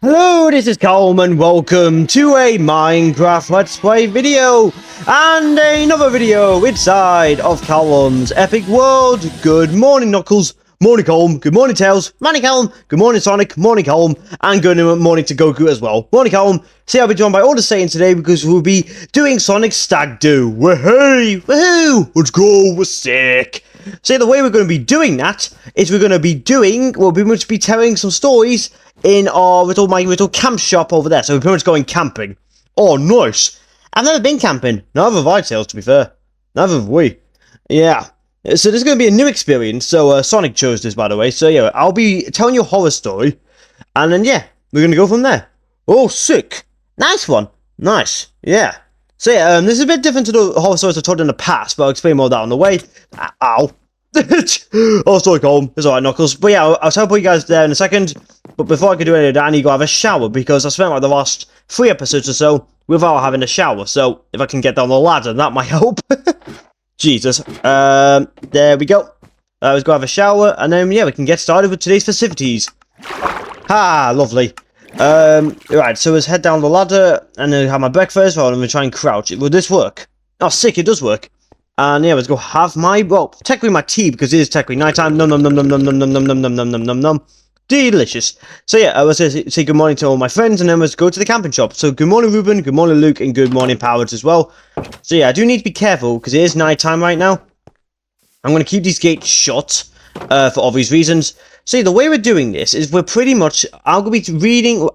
Hello, this is Colm and welcome to a Minecraft Let's Play video and another video inside of Colm's Epic World. Good morning, Knuckles. Morning, Colm. Good morning, Tails. Morning, Colm. Good morning, Sonic. Morning, Colm. And good morning to Goku as well. Morning, Colm. See, I'll be joined by all the Saiyans today because we'll be doing Sonic Stag Do. Woohoo! Woohoo! Let's go. We're sick. So the way we're going to be doing that is we're going to be doing, we'll pretty much be telling some stories in our my little camp shop over there. So we're pretty much going camping. Oh, nice. I've never been camping. Neither have I, Tails, to be fair. Neither have we. Yeah. So this is going to be a new experience. So Sonic chose this, by the way. So yeah, I'll be telling you a horror story. And then, yeah, we're going to go from there. Oh, sick. Nice one. Nice. Yeah. So yeah, this is a bit different to the horror stories I've told in the past, but I'll explain more of that on the way. Ow. Oh, sorry, Colm. It's alright, Knuckles. But yeah, I'll teleport you guys there in a second. But before I can do any of that, I need to go have a shower, because I spent like the last 3 episodes or so without having a shower. So if I can get down the ladder, that might help. Jesus. There we go. Let's go have a shower, and then, yeah, we can get started with today's festivities. Ha, lovely. Right, so let's head down the ladder, and then have my breakfast, while I'm going to try and crouch. Will this work? Oh, sick, it does work. And yeah, let's go have my, well, technically my tea, because it is technically nighttime. Num num num num num num num num num num num num num num. Delicious. So yeah, I was going to say good morning to all my friends, and then let's go to the camping shop. So good morning, Ruben, good morning, Luke, and good morning, Powers, as well. So yeah, I do need to be careful, because it is nighttime right now. I'm going to keep these gates shut, for obvious reasons. See, the way we're doing this is we're pretty much, I'm going to be reading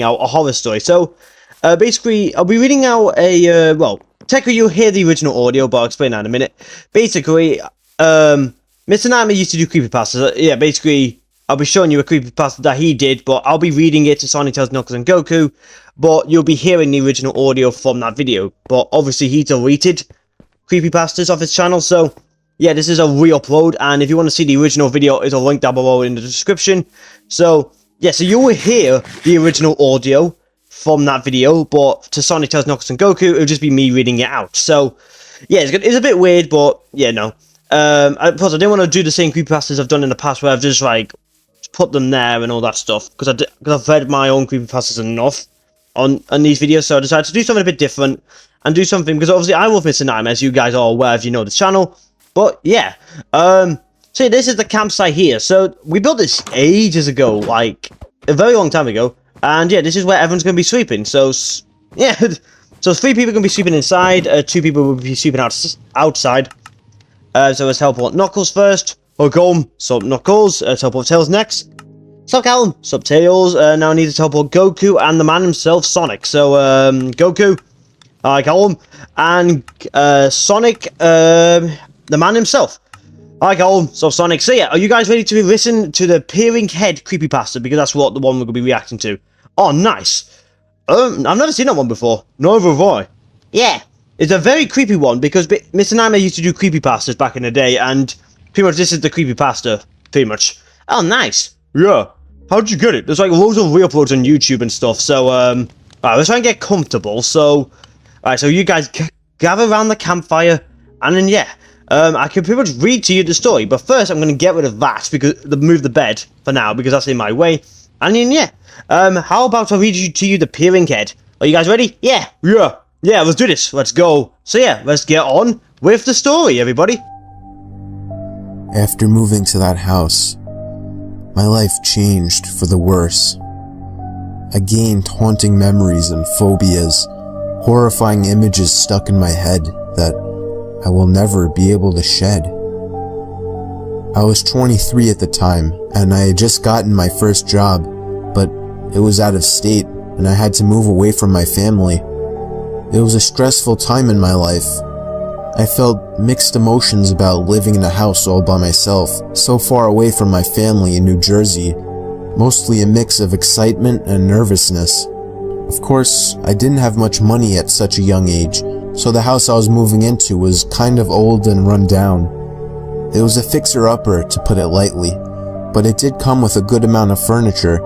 out a horror story. So, basically, I'll be reading out a, well, technically you'll hear the original audio, but I'll explain that in a minute. Basically, Mr. Nightmare used to do creepypastas. Yeah, basically, I'll be showing you a creepypasta that he did, but I'll be reading it to Sonic, Tails, Knuckles, and Goku, but you'll be hearing the original audio from that video. But obviously, he deleted creepypastas off his channel, so yeah, this is a re-upload, and if you want to see the original video, it'll link down below in the description. So, yeah, so you will hear the original audio from that video, but to Sonic, Tails, Knuckles, and Goku, it'll just be me reading it out. So, yeah, it's a bit weird, but, yeah, no. Plus, I didn't want to do the same creepypastas I've done in the past, where I've just, like, put them there and all that stuff, because I've read my own creepypastas enough on these videos, so I decided to do something a bit different, and do something, because obviously I love Mr. Nightmare, as you guys are aware if you know the channel. But, yeah, so this is the campsite here. So, we built this ages ago, like, a very long time ago. And, yeah, this is where everyone's going to be sleeping. So, yeah, so 3 people are going to be sleeping inside, 2 people will be sleeping outside. So let's teleport Knuckles first. Colm, sup Knuckles, teleport Tails next. Sup Colm, sup Tails, now I need to teleport Goku and the man himself, Sonic. So, Goku, hi Colm, and, Sonic, the man himself. Hi, Colm. So, Sonic. So, yeah, are you guys ready to listen to the Peering Head creepypasta? Because that's what the one we're going to be reacting to. Oh, nice. I've never seen that one before. Neither have I. Yeah. It's a very creepy one, because Mr. Nightmare used to do creepypastas back in the day, and pretty much this is the creepypasta, pretty much. Oh, nice. Yeah. How'd you get it? There's, like, loads of re-uploads on YouTube and stuff, so, alright, let's try and get comfortable. So, alright, so you guys gather around the campfire, and then, yeah. I can pretty much read to you the story, but first I'm going to get rid of that, because move the bed for now, because that's in my way. And then, yeah, how about I read to you the Peering Head? Are you guys ready? Yeah. Yeah, let's do this. Let's go. So yeah, let's get on with the story, everybody. After moving to that house, my life changed for the worse. I gained haunting memories and phobias, horrifying images stuck in my head that I will never be able to shed. I was 23 at the time, and I had just gotten my first job, but it was out of state, and I had to move away from my family. It was a stressful time in my life. I felt mixed emotions about living in a house all by myself, so far away from my family in New Jersey, mostly a mix of excitement and nervousness. Of course, I didn't have much money at such a young age, so the house I was moving into was kind of old and run down. It was a fixer-upper, to put it lightly, but it did come with a good amount of furniture.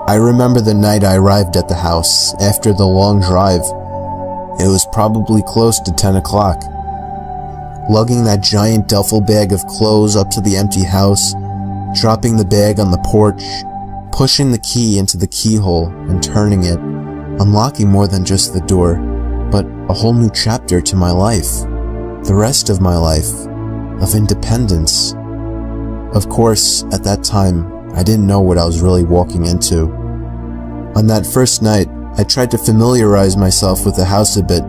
I remember the night I arrived at the house, after the long drive. It was probably close to 10 o'clock. Lugging that giant duffel bag of clothes up to the empty house, dropping the bag on the porch, pushing the key into the keyhole and turning it, unlocking more than just the door, but a whole new chapter to my life. The rest of my life, of independence. Of course, at that time, I didn't know what I was really walking into. On that first night, I tried to familiarize myself with the house a bit.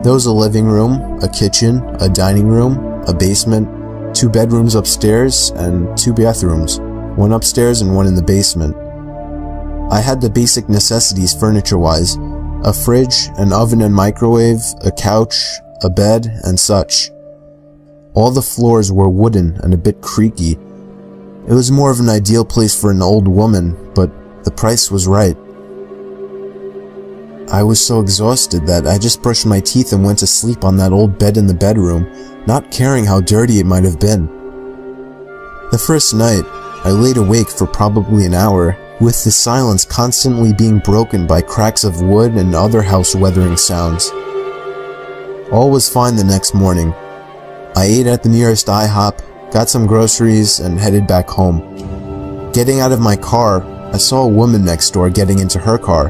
There was a living room, a kitchen, a dining room, a basement, 2 bedrooms upstairs, and 2 bathrooms, one upstairs and one in the basement. I had the basic necessities furniture-wise, a fridge, an oven and microwave, a couch, a bed, and such. All the floors were wooden and a bit creaky. It was more of an ideal place for an old woman, but the price was right. I was so exhausted that I just brushed my teeth and went to sleep on that old bed in the bedroom, not caring how dirty it might have been. The first night, I laid awake for probably an hour, with the silence constantly being broken by cracks of wood and other house weathering sounds. All was fine the next morning. I ate at the nearest IHOP, got some groceries, and headed back home. Getting out of my car, I saw a woman next door getting into her car.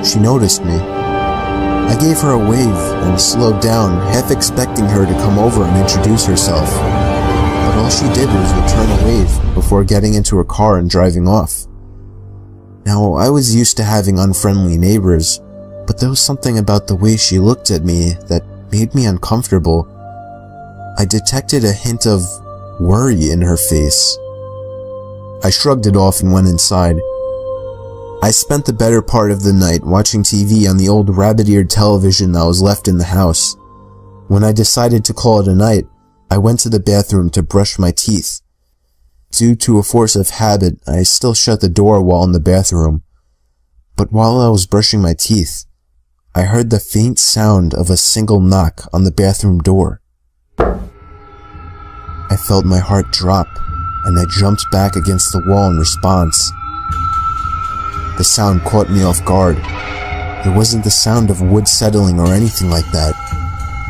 She noticed me. I gave her a wave and slowed down, half expecting her to come over and introduce herself. But all she did was return a wave before getting into her car and driving off. Now, I was used to having unfriendly neighbors, but there was something about the way she looked at me that made me uncomfortable. I detected a hint of worry in her face. I shrugged it off and went inside. I spent the better part of the night watching TV on the old rabbit-eared television that was left in the house. When I decided to call it a night, I went to the bathroom to brush my teeth. Due to a force of habit, I still shut the door while in the bathroom. But while I was brushing my teeth, I heard the faint sound of a single knock on the bathroom door. I felt my heart drop, and I jumped back against the wall in response. The sound caught me off guard. It wasn't the sound of wood settling or anything like that.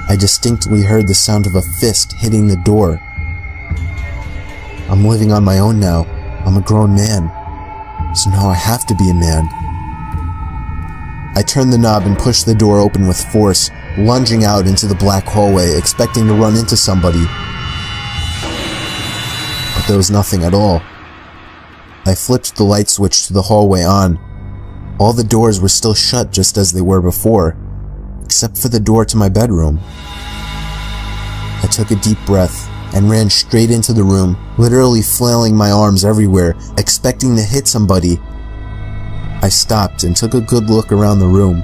I distinctly heard the sound of a fist hitting the door. I'm living on my own now. I'm a grown man. So now I have to be a man. I turned the knob and pushed the door open with force, lunging out into the black hallway, expecting to run into somebody. But there was nothing at all. I flipped the light switch to the hallway on. All the doors were still shut just as they were before, except for the door to my bedroom. I took a deep breath and ran straight into the room, literally flailing my arms everywhere, expecting to hit somebody. I stopped and took a good look around the room.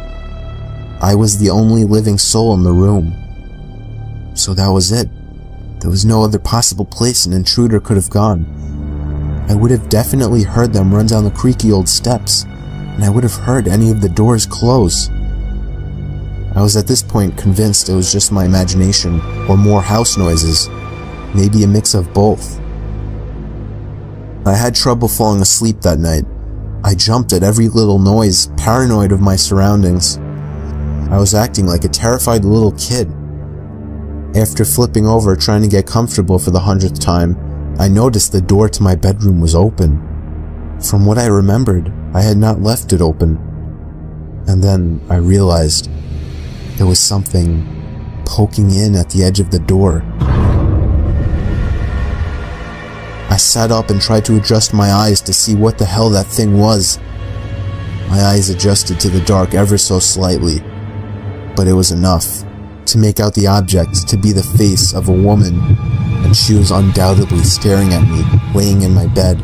I was the only living soul in the room. So that was it. There was no other possible place an intruder could have gone. I would have definitely heard them run down the creaky old steps, and I would have heard any of the doors close. I was at this point convinced it was just my imagination, or more house noises, maybe a mix of both. I had trouble falling asleep that night. I jumped at every little noise, paranoid of my surroundings. I was acting like a terrified little kid. After flipping over trying to get comfortable for the 100th time, I noticed the door to my bedroom was open. From what I remembered, I had not left it open. And then I realized there was something poking in at the edge of the door. I sat up and tried to adjust my eyes to see what the hell that thing was. My eyes adjusted to the dark ever so slightly, but it was enough to make out the object to be the face of a woman, and she was undoubtedly staring at me, laying in my bed.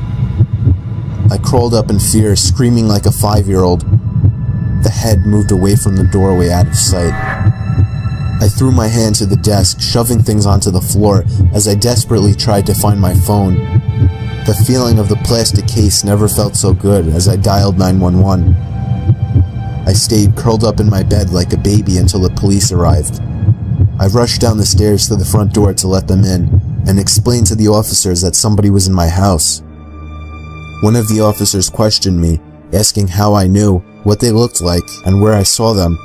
I crawled up in fear, screaming like a 5-year-old. The head moved away from the doorway out of sight. I threw my hand to the desk, shoving things onto the floor as I desperately tried to find my phone. The feeling of the plastic case never felt so good as I dialed 911. I stayed curled up in my bed like a baby until the police arrived. I rushed down the stairs to the front door to let them in, and explained to the officers that somebody was in my house. One of the officers questioned me, asking how I knew, what they looked like, and where I saw them.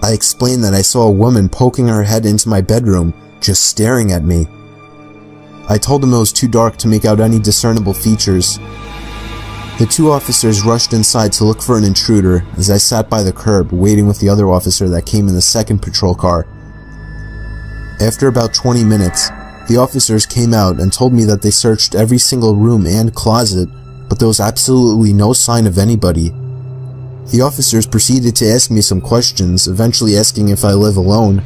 I explained that I saw a woman poking her head into my bedroom, just staring at me. I told him it was too dark to make out any discernible features. The two officers rushed inside to look for an intruder as I sat by the curb waiting with the other officer that came in the second patrol car. After about 20 minutes, the officers came out and told me that they searched every single room and closet, but there was absolutely no sign of anybody. The officers proceeded to ask me some questions, eventually asking if I live alone,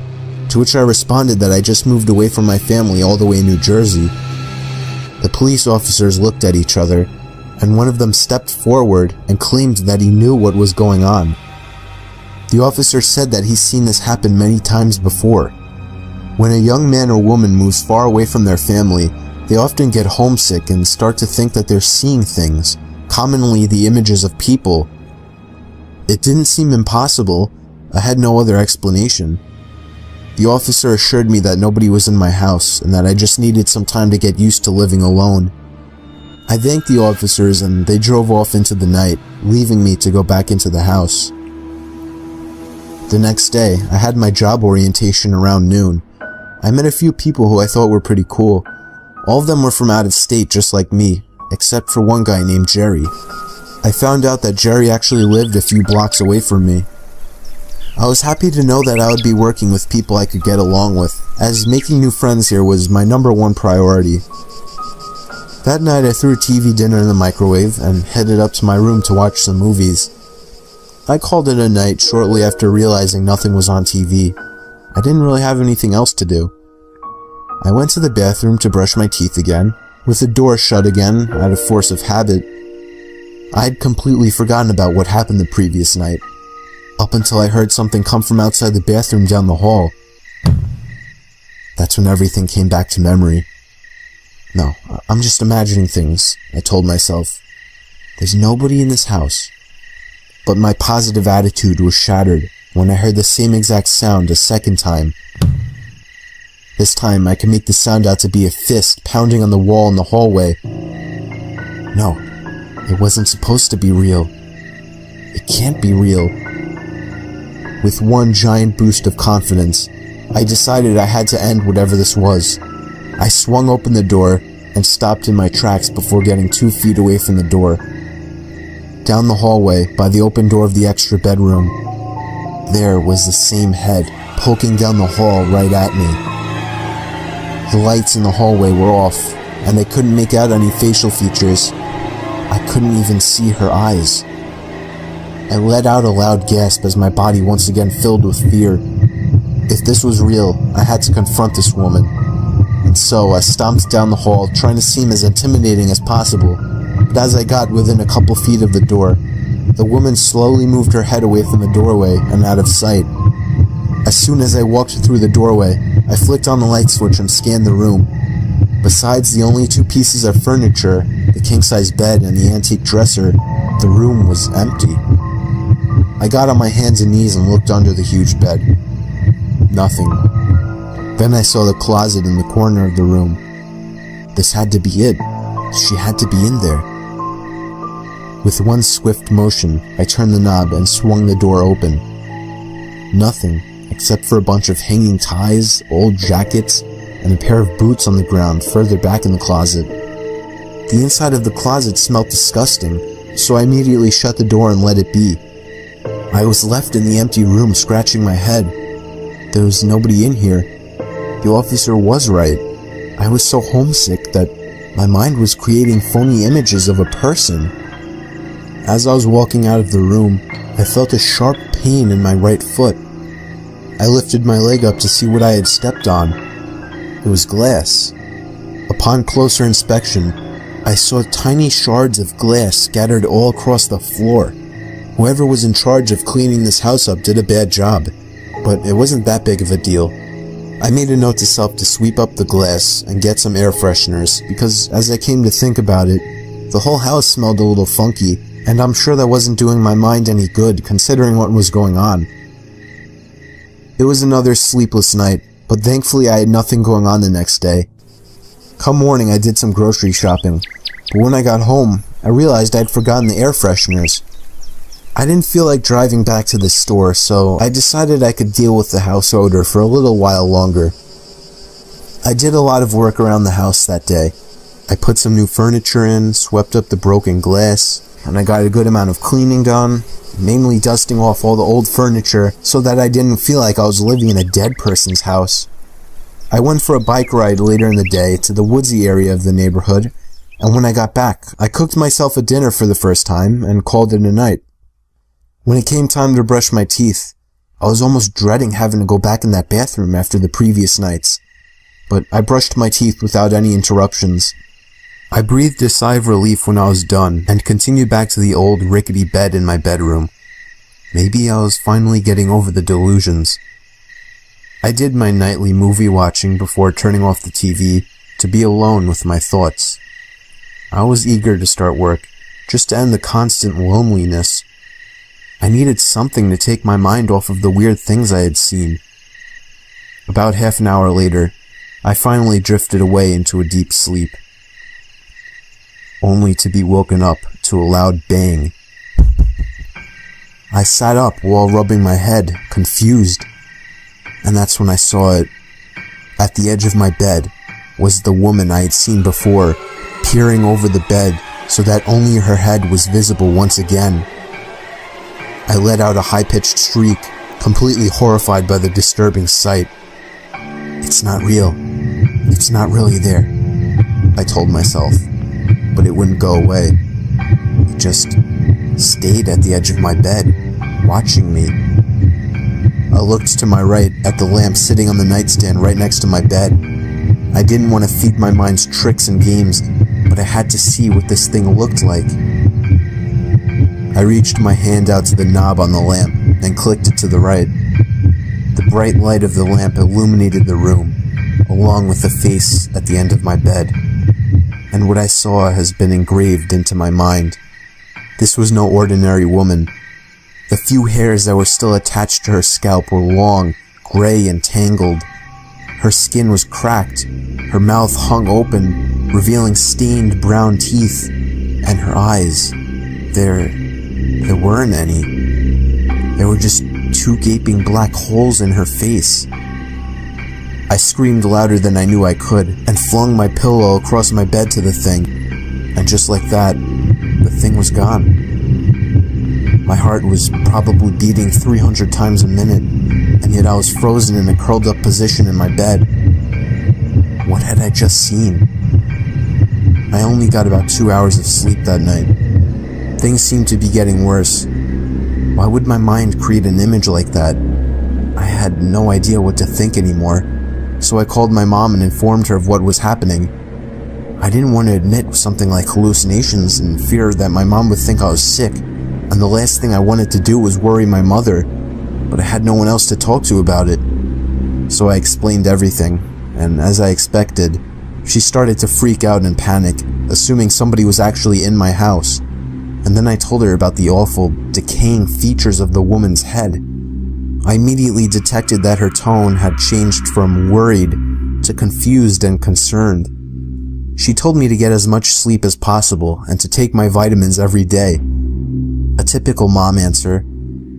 to which I responded that I just moved away from my family all the way in New Jersey. The police officers looked at each other, and one of them stepped forward and claimed that he knew what was going on. The officer said that he's seen this happen many times before. When a young man or woman moves far away from their family, they often get homesick and start to think that they're seeing things, commonly the images of people. It didn't seem impossible. I had no other explanation. The officer assured me that nobody was in my house and that I just needed some time to get used to living alone. I thanked the officers and they drove off into the night, leaving me to go back into the house. The next day, I had my job orientation around noon. I met a few people who I thought were pretty cool. All of them were from out of state just like me, except for one guy named Jerry. I found out that Jerry actually lived a few blocks away from me. I was happy to know that I would be working with people I could get along with, as making new friends here was my #1 priority. That night I threw a TV dinner in the microwave and headed up to my room to watch some movies. I called it a night shortly after realizing nothing was on TV. I didn't really have anything else to do. I went to the bathroom to brush my teeth again, with the door shut again out of force of habit. I had completely forgotten about what happened the previous night, up until I heard something come from outside the bathroom down the hall. That's when everything came back to memory. No, I'm just imagining things, I told myself. There's nobody in this house. But my positive attitude was shattered when I heard the same exact sound a second time. This time I could make the sound out to be a fist pounding on the wall in the hallway. No, it wasn't supposed to be real. It can't be real. With one giant boost of confidence, I decided I had to end whatever this was. I swung open the door and stopped in my tracks before getting 2 feet away from the door. Down the hallway, by the open door of the extra bedroom, there was the same head poking down the hall right at me. The lights in the hallway were off, and I couldn't make out any facial features. I couldn't even see her eyes. I let out a loud gasp as my body once again filled with fear. If this was real, I had to confront this woman. And so I stomped down the hall, trying to seem as intimidating as possible. But as I got within a couple feet of the door, the woman slowly moved her head away from the doorway and out of sight. As soon as I walked through the doorway, I flicked on the light switch and scanned the room. Besides the only 2 pieces of furniture, the king-size bed and the antique dresser, the room was empty. I got on my hands and knees and looked under the huge bed. Nothing. Then I saw the closet in the corner of the room. This had to be it. She had to be in there. With one swift motion, I turned the knob and swung the door open. Nothing, except for a bunch of hanging ties, old jackets, and a pair of boots on the ground further back in the closet. The inside of the closet smelled disgusting, so I immediately shut the door and let it be. I was left in the empty room scratching my head. There was nobody in here. The officer was right. I was so homesick that my mind was creating phony images of a person. As I was walking out of the room, I felt a sharp pain in my right foot. I lifted my leg up to see what I had stepped on. It was glass. Upon closer inspection, I saw tiny shards of glass scattered all across the floor. Whoever was in charge of cleaning this house up did a bad job, but it wasn't that big of a deal. I made a note to self to sweep up the glass and get some air fresheners, because as I came to think about it, the whole house smelled a little funky, and I'm sure that wasn't doing my mind any good considering what was going on. It was another sleepless night, but thankfully I had nothing going on the next day. Come morning I did some grocery shopping, but when I got home, I realized I'd forgotten the air fresheners. I didn't feel like driving back to the store, so I decided I could deal with the house odor for a little while longer. I did a lot of work around the house that day. I put some new furniture in, swept up the broken glass, and I got a good amount of cleaning done, mainly dusting off all the old furniture so that I didn't feel like I was living in a dead person's house. I went for a bike ride later in the day to the woodsy area of the neighborhood, and when I got back, I cooked myself a dinner for the first time and called it a night. When it came time to brush my teeth, I was almost dreading having to go back in that bathroom after the previous nights, but I brushed my teeth without any interruptions. I breathed a sigh of relief when I was done and continued back to the old rickety bed in my bedroom. Maybe I was finally getting over the delusions. I did my nightly movie watching before turning off the TV to be alone with my thoughts. I was eager to start work, just to end the constant loneliness. I needed something to take my mind off of the weird things I had seen. About half an hour later, I finally drifted away into a deep sleep, only to be woken up to a loud bang. I sat up while rubbing my head, confused, and that's when I saw it. At the edge of my bed was the woman I had seen before, peering over the bed so that only her head was visible once again. I let out a high-pitched shriek, completely horrified by the disturbing sight. It's not real. It's not really there, I told myself, but it wouldn't go away. It just stayed at the edge of my bed, watching me. I looked to my right at the lamp sitting on the nightstand right next to my bed. I didn't want to feed my mind's tricks and games, but I had to see what this thing looked like. I reached my hand out to the knob on the lamp and clicked it to the right. The bright light of the lamp illuminated the room, along with the face at the end of my bed. And what I saw has been engraved into my mind. This was no ordinary woman. The few hairs that were still attached to her scalp were long, gray, and tangled. Her skin was cracked, her mouth hung open, revealing stained brown teeth, and her eyes, there weren't any. There were just two gaping black holes in her face. I screamed louder than I knew I could, and flung my pillow across my bed to the thing, and just like that, the thing was gone. My heart was probably beating 300 times a minute, and yet I was frozen in a curled up position in my bed. What had I just seen? I only got about 2 hours of sleep that night. Things seemed to be getting worse. Why would my mind create an image like that? I had no idea what to think anymore, so I called my mom and informed her of what was happening. I didn't want to admit something like hallucinations in fear that my mom would think I was sick, and the last thing I wanted to do was worry my mother, but I had no one else to talk to about it. So I explained everything, and as I expected, she started to freak out and panic, assuming somebody was actually in my house. And then I told her about the awful, decaying features of the woman's head. I immediately detected that her tone had changed from worried to confused and concerned. She told me to get as much sleep as possible and to take my vitamins every day. A typical mom answer,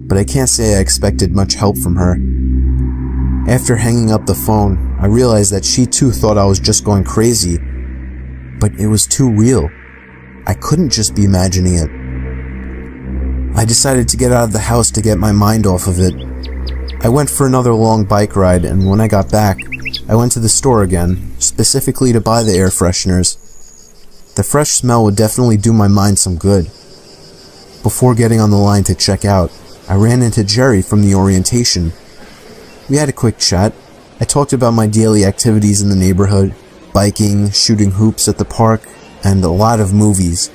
but I can't say I expected much help from her. After hanging up the phone, I realized that she too thought I was just going crazy, but it was too real. I couldn't just be imagining it. I decided to get out of the house to get my mind off of it. I went for another long bike ride, and when I got back, I went to the store again, specifically to buy the air fresheners. The fresh smell would definitely do my mind some good. Before getting on the line to check out, I ran into Jerry from the orientation. We had a quick chat. I talked about my daily activities in the neighborhood, biking, shooting hoops at the park, and a lot of movies.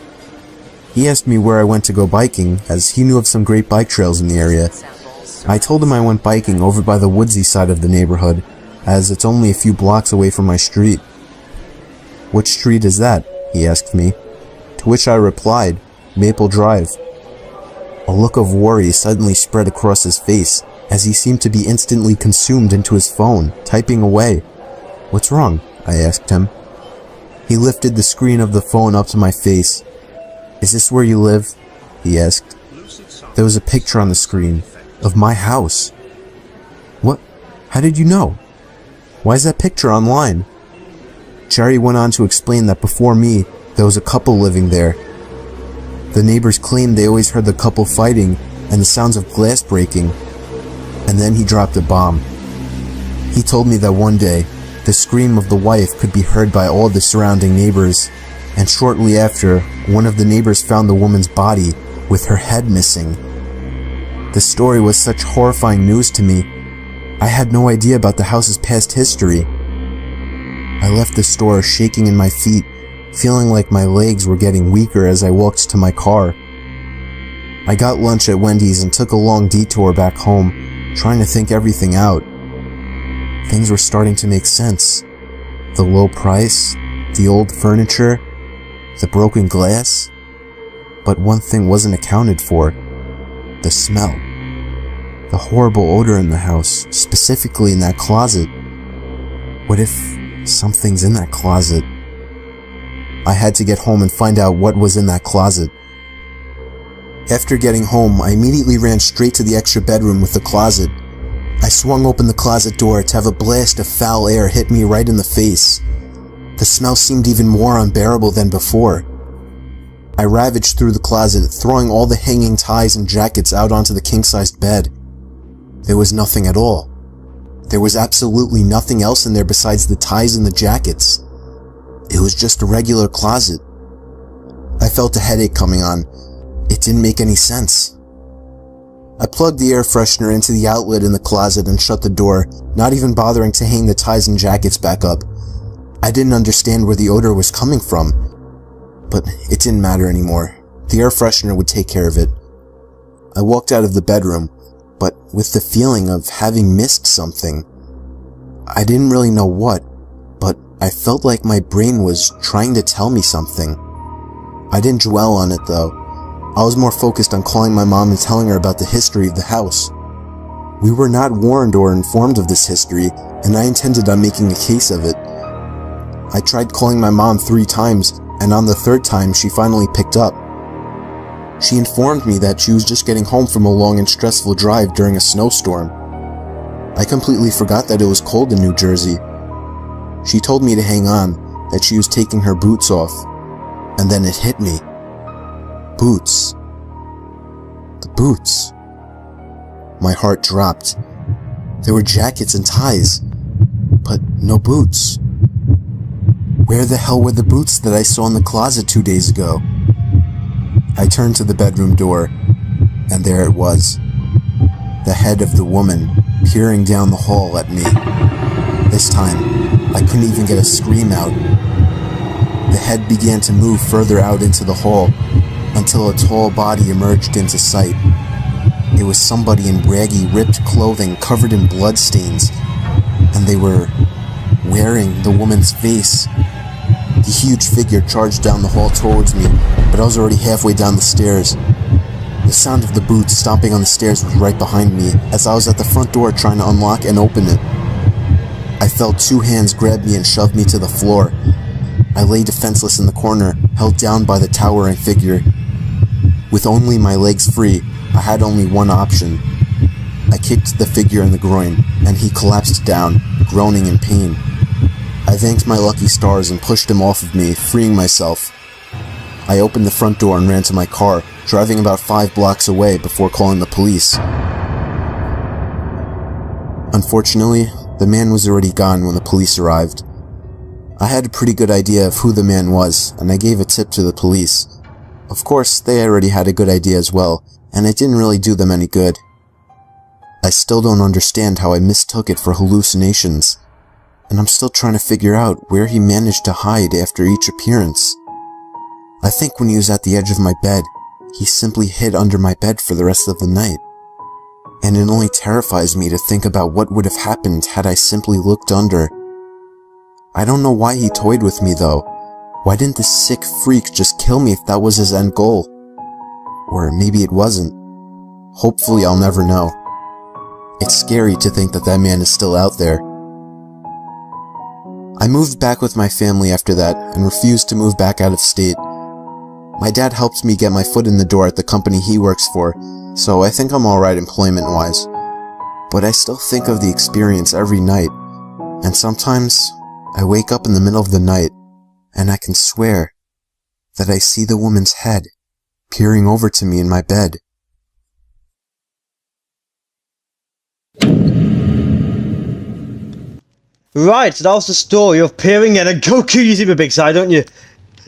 He asked me where I went to go biking, as he knew of some great bike trails in the area. I told him I went biking over by the woodsy side of the neighborhood, as it's only a few blocks away from my street. "Which street is that?" he asked me, to which I replied, "Maple Drive." A look of worry suddenly spread across his face, as he seemed to be instantly consumed into his phone, typing away. "What's wrong?" I asked him. He lifted the screen of the phone up to my face. "Is this where you live?" he asked. There was a picture on the screen of my house. "What? How did you know? Why is that picture online?" Jerry went on to explain that before me, there was a couple living there. The neighbors claimed they always heard the couple fighting and the sounds of glass breaking. And then he dropped a bomb. He told me that one day, the scream of the wife could be heard by all the surrounding neighbors, and shortly after, one of the neighbors found the woman's body with her head missing. The story was such horrifying news to me. I had no idea about the house's past history. I left the store shaking in my feet, feeling like my legs were getting weaker as I walked to my car. I got lunch at Wendy's and took a long detour back home, trying to think everything out. Things were starting to make sense. The low price, the old furniture, the broken glass. But one thing wasn't accounted for: the smell. The horrible odor in the house, specifically in that closet. What if something's in that closet? I had to get home and find out what was in that closet. After getting home, I immediately ran straight to the extra bedroom with the closet. I swung open the closet door to have a blast of foul air hit me right in the face. The smell seemed even more unbearable than before. I ravaged through the closet, throwing all the hanging ties and jackets out onto the king-sized bed. There was nothing at all. There was absolutely nothing else in there besides the ties and the jackets. It was just a regular closet. I felt a headache coming on. It didn't make any sense. I plugged the air freshener into the outlet in the closet and shut the door, not even bothering to hang the ties and jackets back up. I didn't understand where the odor was coming from, but it didn't matter anymore. The air freshener would take care of it. I walked out of the bedroom, but with the feeling of having missed something. I didn't really know what, but I felt like my brain was trying to tell me something. I didn't dwell on it though. I was more focused on calling my mom and telling her about the history of the house. We were not warned or informed of this history, and I intended on making a case of it. I tried calling my mom 3 times, and on the 3rd time she finally picked up. She informed me that she was just getting home from a long and stressful drive during a snowstorm. I completely forgot that it was cold in New Jersey. She told me to hang on, that she was taking her boots off, and then it hit me. Boots. The boots. My heart dropped. There were jackets and ties, but no boots. Where the hell were the boots that I saw in the closet 2 days ago? I turned to the bedroom door, and there it was. The head of the woman peering down the hall at me. This time, I couldn't even get a scream out. The head began to move further out into the hall, until a tall body emerged into sight. It was somebody in braggy, ripped clothing covered in bloodstains, and they were wearing the woman's face. The huge figure charged down the hall towards me, but I was already halfway down the stairs. The sound of the boots stomping on the stairs was right behind me, as I was at the front door trying to unlock and open it. I felt 2 hands grab me and shove me to the floor. I lay defenseless in the corner, held down by the towering figure. With only my legs free, I had only one option. I kicked the figure in the groin, and he collapsed down, groaning in pain. I thanked my lucky stars and pushed him off of me, freeing myself. I opened the front door and ran to my car, driving about 5 blocks away before calling the police. Unfortunately, the man was already gone when the police arrived. I had a pretty good idea of who the man was, and I gave a tip to the police. Of course, they already had a good idea as well, and it didn't really do them any good. I still don't understand how I mistook it for hallucinations, and I'm still trying to figure out where he managed to hide after each appearance. I think when he was at the edge of my bed, he simply hid under my bed for the rest of the night. And it only terrifies me to think about what would have happened had I simply looked under. I don't know why he toyed with me though. Why didn't this sick freak just kill me if that was his end goal? Or maybe it wasn't. Hopefully I'll never know. It's scary to think that that man is still out there. I moved back with my family after that and refused to move back out of state. My dad helped me get my foot in the door at the company he works for, so I think I'm alright employment-wise. But I still think of the experience every night, and sometimes I wake up in the middle of the night and I can swear that I see the woman's head peering over to me in my bed. Right, so that was the story of peering in, and Goku, you seem a big side, don't you?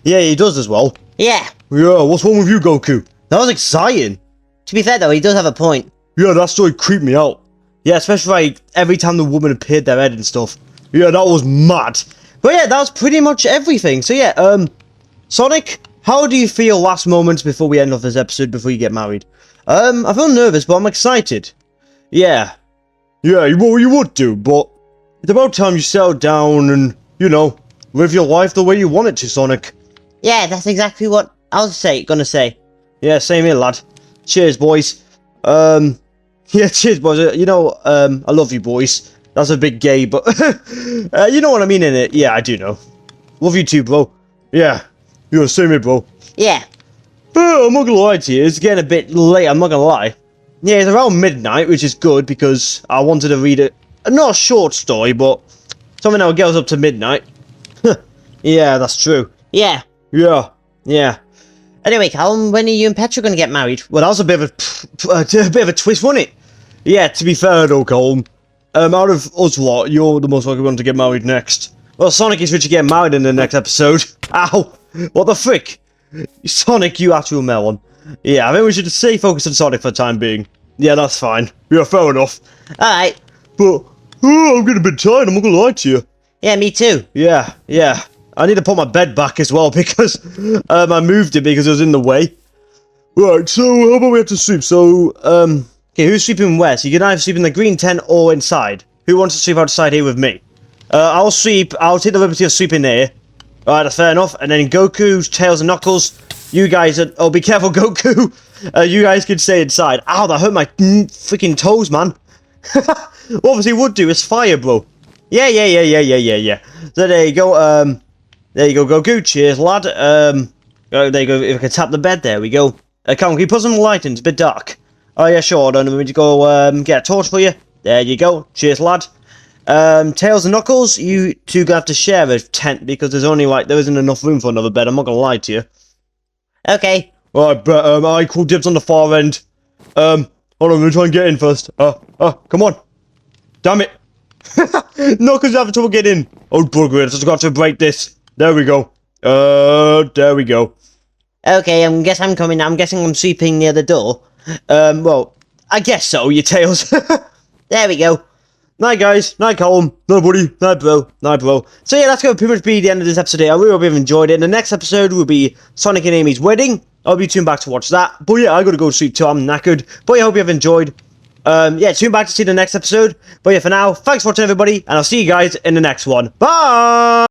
Yeah, he does as well. Yeah. Yeah, what's wrong with you, Goku? That was exciting. To be fair though, he does have a point. Yeah, that story creeped me out. Yeah, especially like every time the woman appeared their head and stuff. Yeah, that was mad. But yeah, that was pretty much everything. So yeah, Sonic, how do you feel last moments before we end off this episode, before you get married? I feel nervous, but I'm excited. Yeah. Yeah, well, you would do, but it's about time you settle down and, you know, live your life the way you want it to, Sonic. Yeah, that's exactly what I was gonna say. Yeah, same here, lad. Cheers, boys. Yeah, cheers, boys. You know, I love you, boys. That's a bit gay, but you know what I mean, innit? Yeah, I do know. Love you too, bro. Yeah, you're same here, bro. Yeah. I'm not gonna lie to you, it's getting a bit late, I'm not gonna lie. Yeah, it's around midnight, which is good, because I wanted to read it. Not a short story, but something that goes up to midnight. Yeah, that's true. Yeah. Yeah, yeah. Anyway, Callum, when are you and Petra gonna get married? Well, that was a bit of a twist, wasn't it? Yeah, to be fair though, Colm, out of us lot, you're the most likely one to get married next. Well, Sonic is to get married in the next episode. Ow! What the frick? Sonic, you actual melon. Yeah, I think we should stay focused on Sonic for the time being. Yeah, that's fine. Yeah, fair enough. Alright. But, I'm getting a bit tired, I'm not gonna lie to you. Yeah, me too. Yeah. I need to put my bed back as well because I moved it because it was in the way. Right, so how about we have to sleep? So, okay, who's sleeping where? So you can either sleep in the green tent or inside. Who wants to sleep outside here with me? I'll take the liberty of sleeping here. Alright, that's fair enough. And then Goku, Tails, and Knuckles, you guys oh, be careful, Goku. You guys can stay inside. Ow, that hurt my freaking toes, man. Obviously would do, it's fire, bro. Yeah. So there you go, there you go, Goku. Cheers, lad. There you go. If I can tap the bed, there we go. Come on, can you put some light in? It's a bit dark. Oh, yeah, sure. Don't let me go, get a torch for you. There you go. Cheers, lad. Tails and Knuckles, you two gonna have to share a tent because there's only, there isn't enough room for another bed. I'm not gonna lie to you. Okay. Alright, but, I call dibs on the far end. Hold on, I'm gonna try and get in first. Come on. Damn it. Knuckles having trouble getting in. Oh, bugger it. I've just got to break this. There we go. There we go. Okay, I'm coming. I'm guessing I'm sleeping near the door. Well, I guess so, you Tails. There we go. Night, guys. Night, Colm. Night, buddy. Night, bro. Night, bro. So, yeah, that's going to pretty much be the end of this episode here. I really hope you've enjoyed it. The next episode will be Sonic and Amy's wedding. I'll be tuned back to watch that. But, yeah, I got to go to sleep too. I'm knackered. But, yeah, I hope you've enjoyed. Yeah, tune back to see the next episode. But, yeah, for now, thanks for watching, everybody. And I'll see you guys in the next one. Bye!